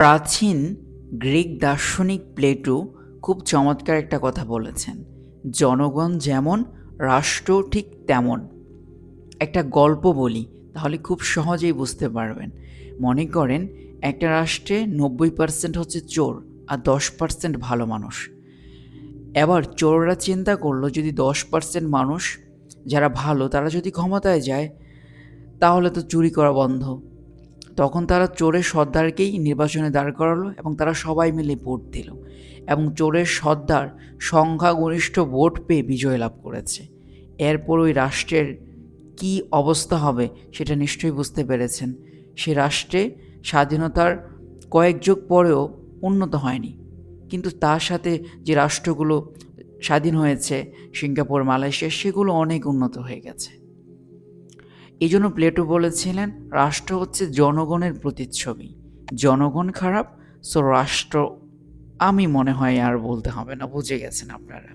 প্রাচীন গ্রিক দার্শনিক প্লেটো খুব চমৎকার একটা কথা বলেছেন, জনগণ যেমন রাষ্ট্র ঠিক তেমন। একটা গল্প বলি, তাহলে খুব সহজেই বুঝতে পারবেন। মনে করেন একটা রাষ্ট্রে 90% হচ্ছে চোর আর 10% ভালো মানুষ। এবার চোররা চিন্তা করলো, যদি 10% মানুষ যারা ভালো তারা যদি ক্ষমতায় যায় তাহলে তো চুরি করা বন্ধ। তখন তারা চোরের সর্দারকেই নির্বাচনে দাঁড় করালো এবং তারা সবাই মিলে ভোট দিল এবং চোরের সর্দার সংখ্যাগরিষ্ঠ ভোট পেয়ে বিজয় লাভ করেছে। এরপর ওই রাষ্ট্রের কি অবস্থা হবে সেটা নিশ্চয়ই বুঝতে পেরেছেন। সে রাষ্ট্রে স্বাধীনতার কয়েক যুগ পরেও উন্নত হয়নি, কিন্তু তার সাথে যে রাষ্ট্রগুলো স্বাধীন হয়েছে, সিঙ্গাপুর, মালয়েশিয়া, সেগুলো অনেক উন্নত হয়ে গেছে। এই জন্য প্লেটো বলেছিলেন, রাষ্ট্র হচ্ছে জনগণের প্রতিচ্ছবি। জনগণ খারাপ, সো রাষ্ট্র, আমি মনে হয় আর বলতে হবে না, বুঝে গেছেন আপনারা।